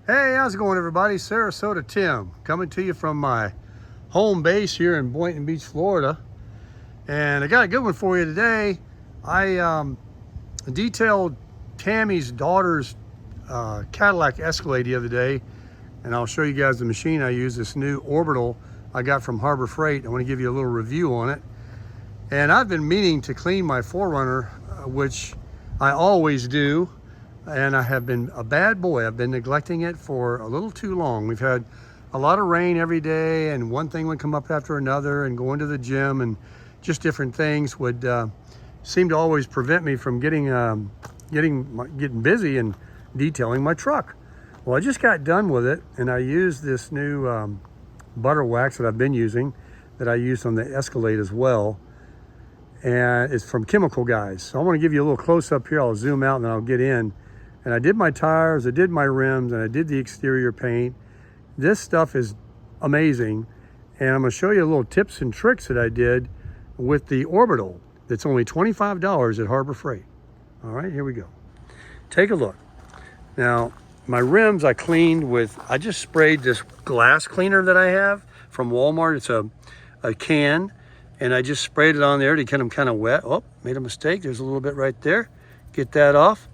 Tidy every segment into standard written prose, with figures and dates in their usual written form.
Hey, how's it going, everybody? Sarasota Tim coming to you from my home base here in Boynton Beach, Florida. And I got a good one for you today. I detailed Tammy's daughter's Cadillac Escalade the other day, and I'll show you guys the machine I use, this new orbital I got from Harbor Freight. I want to give you a little review on it. And I've been meaning to clean my 4Runner, which I always do. And I have been a bad boy. I've been neglecting it for a little too long. We've had a lot of rain every day, and one thing would come up after another, and going to the gym and just different things would seem to always prevent me from getting busy and detailing my truck. Well, I just got done with it, and I used this new butter wax that I've been using, that I used on the Escalade as well. And it's from Chemical Guys. So I want to give you a little close up here. I'll zoom out and then I'll get in. And I did my tires, I did my rims, and I did the exterior paint. This stuff is amazing. And I'm gonna show you a little tips and tricks that I did with the orbital. That's only $25 at Harbor Freight. All right, here we go. Take a look. Now, my rims I cleaned with, I just sprayed this glass cleaner that I have from Walmart. It's a can, and I just sprayed it on there to get them kind of wet. Oh, made a mistake. There's a little bit right there. Get that off.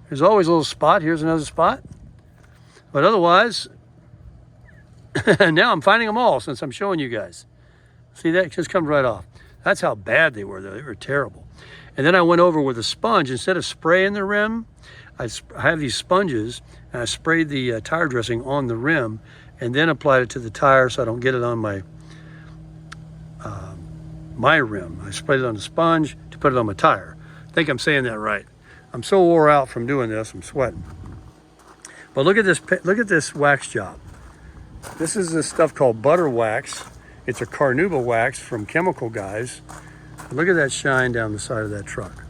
There's always a little spot. Here's another spot. But otherwise, now I'm finding them all since I'm showing you guys. See, that just comes right off. That's how bad they were, though. They were terrible. And then I went over with a sponge. Instead of spraying the rim, I have these sponges, and I sprayed the tire dressing on the rim and then applied it to the tire so I don't get it on my rim. I sprayed it on the sponge to put it on my tire. I think I'm saying that right. I'm so wore out from doing this, I'm sweating. But look at this wax job. This is this stuff called butter wax. It's a carnauba wax from Chemical Guys. Look at that shine down the side of that truck.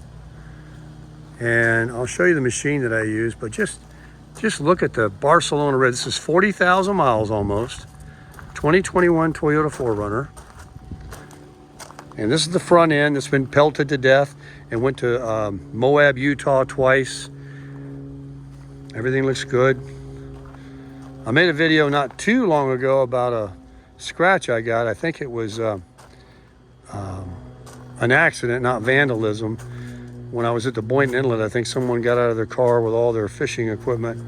And I'll show you the machine that I use, but just look at the Barcelona red. This is 40,000 miles almost. 2021 Toyota 4Runner. And this is the front end that's been pelted to death and went to Moab, Utah twice. Everything looks good. I made a video not too long ago about a scratch I got. I think it was an accident, not vandalism. When I was at the Boynton Inlet, I think someone got out of their car with all their fishing equipment.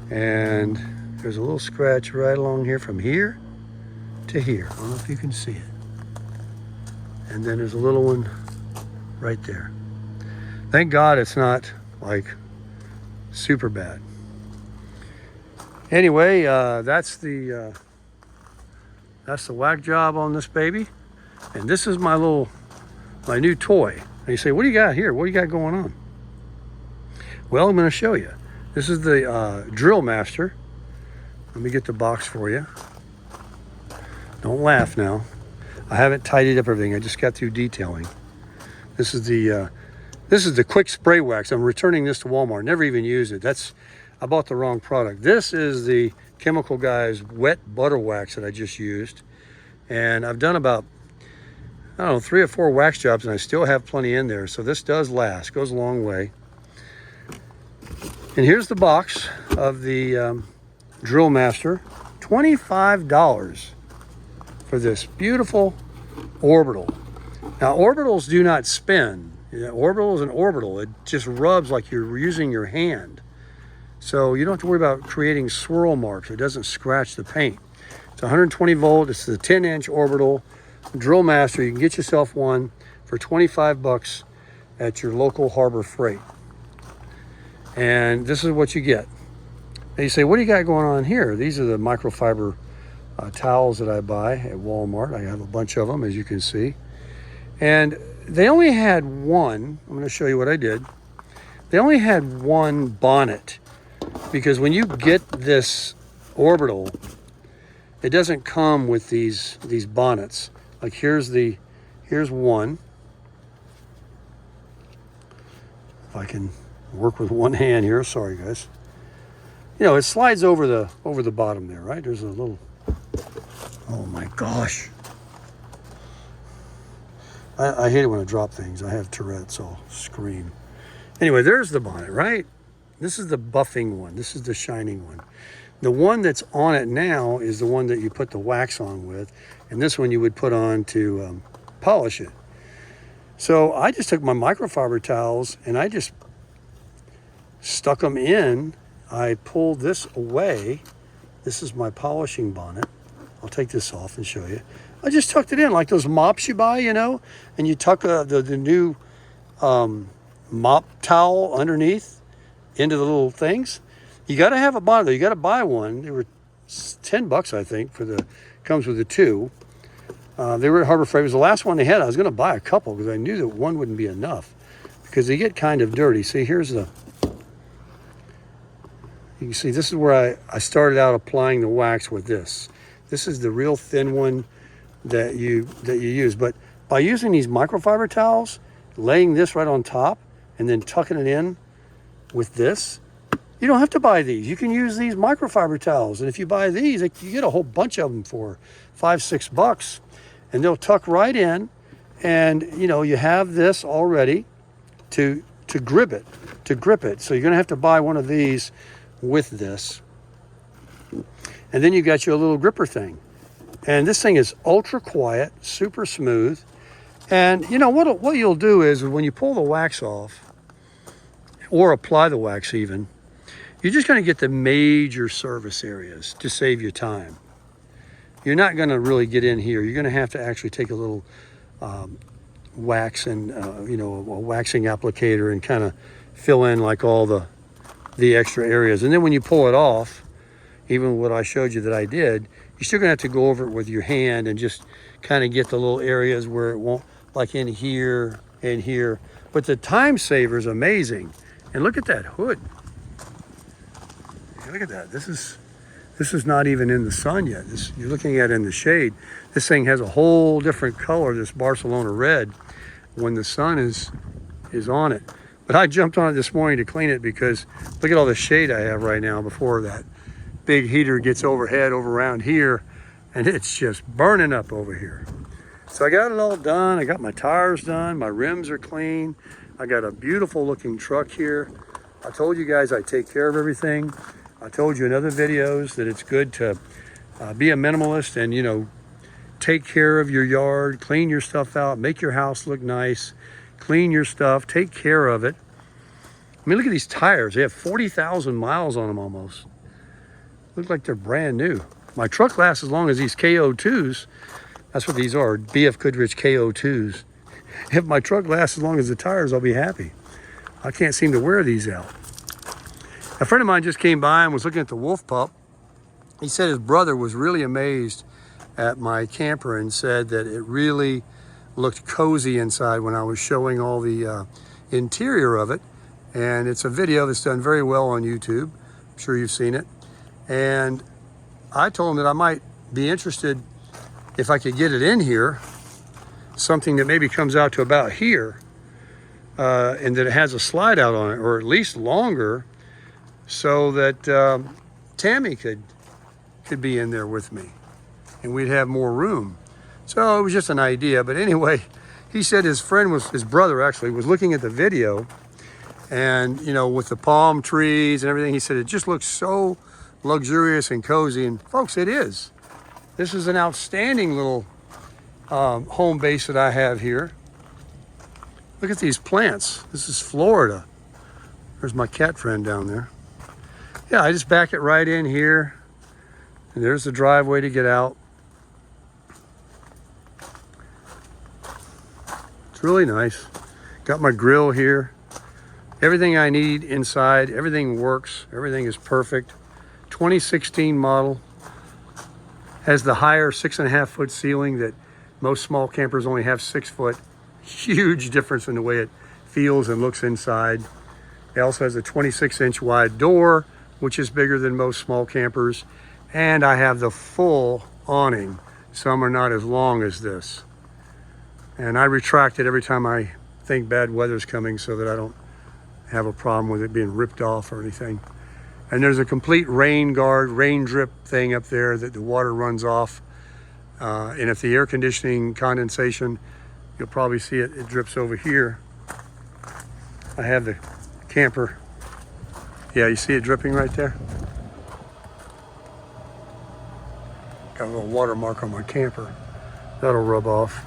And there's a little scratch right along here from here to here. I don't know if you can see it. And then there's a little one right there. Thank God it's not like super bad. Anyway, that's the whack job on this baby. And this is my new toy. And you say, what do you got here? What do you got going on? Well, I'm going to show you. This is the Drill Master. Let me get the box for you. Don't laugh now. I haven't tidied up everything. I just got through detailing. This is the quick spray wax. I'm returning this to Walmart. Never even used it. I bought the wrong product. This is the Chemical Guys wet butter wax that I just used. And I've done about, I don't know, 3 or 4 wax jobs, and I still have plenty in there. So this does last, goes a long way. And here's the box of the Drill Master. $25 for this beautiful orbital. Now, orbitals do not spin. Orbital is an orbital. It just rubs like you're using your hand. So you don't have to worry about creating swirl marks. It doesn't scratch the paint. It's 120 volt. It's the 10-inch orbital Drill Master. You can get yourself one for 25 bucks at your local Harbor Freight. And this is what you get. Now you say, what do you got going on here? These are the microfiber towels that I buy at Walmart. I have a bunch of them, as you can see. And they only had one. I'm going to show you what I did. They only had one bonnet, because when you get this orbital, it doesn't come with these bonnets. Like here's one. If I can work with one hand here, sorry guys. You know, it slides over the bottom there, right? There's a little, oh my gosh. I hate it when I drop things. I have Tourette's, so I'll scream. Anyway, there's the bonnet, right? This is the buffing one. This is the shining one. The one that's on it now is the one that you put the wax on with, and this one you would put on to polish it. So I just took my microfiber towels and I just stuck them in. I pulled this away. This is my polishing bonnet. I'll take this off and show you. I just tucked it in like those mops you buy, you know, and you tuck the new mop towel underneath into the little things. You got to have a bonnet though. You got to buy one. They were $10, I think, for the, comes with the two. They were at Harbor Freight. It was the last one they had. I was going to buy a couple because I knew that one wouldn't be enough because they get kind of dirty. See, here's the, you can see this is where I started out applying the wax with this. This is the real thin one that you use. But by using these microfiber towels, laying this right on top and then tucking it in with this, you don't have to buy these. You can use these microfiber towels. And if you buy these, you get a whole bunch of them for $5, $6. And they'll tuck right in. And, you know, you have this all ready to grip it. So you're going to have to buy one of these with this. And then you got your little gripper thing. And this thing is ultra quiet, super smooth. And, you know, what you'll do is when you pull the wax off, or apply the wax even, you're just going to get the major service areas to save you time. You're not going to really get in here. You're going to have to actually take a little wax and, you know, a waxing applicator and kind of fill in like all the extra areas. And then when you pull it off, even what I showed you that I did, you're still going to have to go over it with your hand and just kind of get the little areas where it won't, like in here and here. But the time saver is amazing. And look at that hood. Look at that. This is not even in the sun yet. You're looking at it in the shade. This thing has a whole different color, this Barcelona red, when the sun is on it. But I jumped on it this morning to clean it because look at all the shade I have right now before that big heater gets overhead over around here, and it's just burning up over here. So I got it all done. I got my tires done. My rims are clean. I got a beautiful looking truck here. I told you guys I take care of everything. I told you in other videos that it's good to be a minimalist and, you know, take care of your yard, clean your stuff out, make your house look nice, clean your stuff, take care of it. I mean, look at these tires. They have 40,000 miles on them almost. Look like they're brand new. My truck lasts as long as these KO2s. That's what these are, BF Goodrich KO2s. If my truck lasts as long as the tires, I'll be happy. I can't seem to wear these out. A friend of mine just came by and was looking at the Wolf Pup. He said his brother was really amazed at my camper and said that it really looked cozy inside when I was showing all the interior of it. And it's a video that's done very well on YouTube. I'm sure you've seen it. And I told him that I might be interested if I could get it in here, something that maybe comes out to about here, and that it has a slide out on it, or at least longer, so that Tammy could be in there with me and we'd have more room. So it was just an idea. But anyway, he said his brother actually was looking at the video, and, you know, with the palm trees and everything, he said it just looks so luxurious and cozy. And folks, it is. This is an outstanding little home base that I have here. Look at these plants. This is Florida. There's my cat friend down there. Yeah, I just back it right in here. And there's the driveway to get out. It's really nice. Got my grill here. Everything I need inside. Everything works. Everything is perfect. 2016 model. Has the higher 6.5 foot ceiling that most small campers only have 6 foot. Huge difference in the way it feels and looks inside. It also has a 26-inch wide door, which is bigger than most small campers. And I have the full awning. Some are not as long as this. And I retract it every time I think bad weather's coming so that I don't have a problem with it being ripped off or anything. And there's a complete rain guard, rain drip thing up there that the water runs off. And if the air conditioning condensation, you'll probably see it drips over here. I have the camper. Yeah, you see it dripping right there? Got a little watermark on my camper. That'll rub off.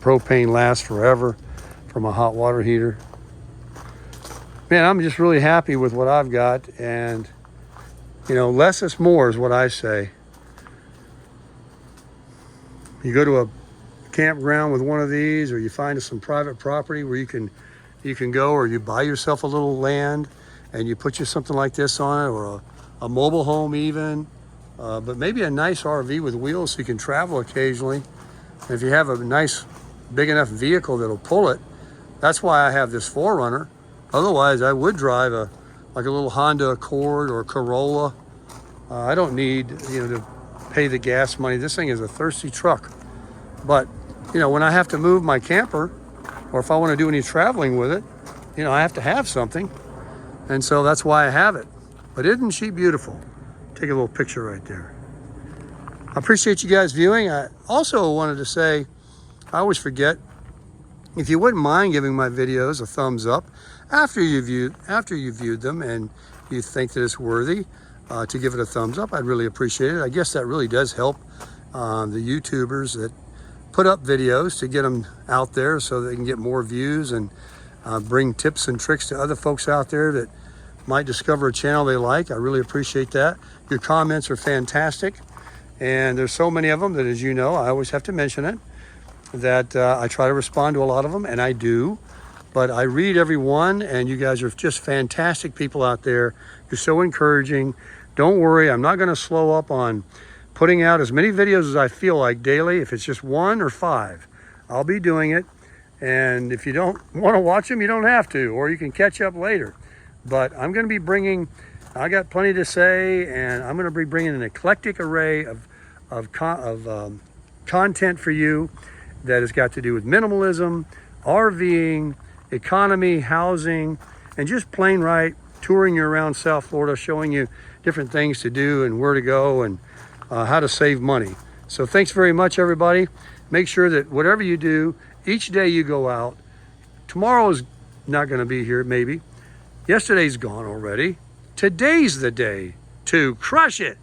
Propane lasts forever from a hot water heater. Man, I'm just really happy with what I've got, and you know, less is more is what I say. You go to a campground with one of these, or you find some private property where you can go, or you buy yourself a little land and you put you something like this on it, or a mobile home even, but maybe a nice RV with wheels so you can travel occasionally. And if you have a nice big enough vehicle that'll pull it, that's why I have this 4Runner. Otherwise I would drive like a little Honda Accord or Corolla. I don't need, you know, to pay the gas money. This thing is a thirsty truck. But you know, when I have to move my camper, or if I want to do any traveling with it, you know, I have to have something. And so that's why I have it. But isn't she beautiful? Take a little picture right there. I appreciate you guys viewing. I also wanted to say, I always forget, if you wouldn't mind giving my videos a thumbs up after you viewed them and you think that it's worthy to give it a thumbs up, I'd really appreciate it. I guess that really does help the YouTubers that put up videos to get them out there so they can get more views and bring tips and tricks to other folks out there that might discover a channel they like. I really appreciate that. Your comments are fantastic, and there's so many of them that, as you know, I always have to mention it, that I try to respond to a lot of them, and I do, but I read every one, and you guys are just fantastic people out there. You're so encouraging. Don't worry, I'm not going to slow up on putting out as many videos as I feel like daily. If it's just 1 or 5, I'll be doing it. And if you don't want to watch them, you don't have to, or you can catch up later. But I'm going to be bringing, I got plenty to say, and I'm going to be bringing an eclectic array of content for you that has got to do with minimalism, RVing, economy, housing, and just plain right touring you around South Florida, showing you different things to do and where to go and how to save money. So thanks very much, everybody. Make sure that whatever you do, each day you go out, tomorrow is not going to be here, maybe. Yesterday's gone already. Today's the day to crush it.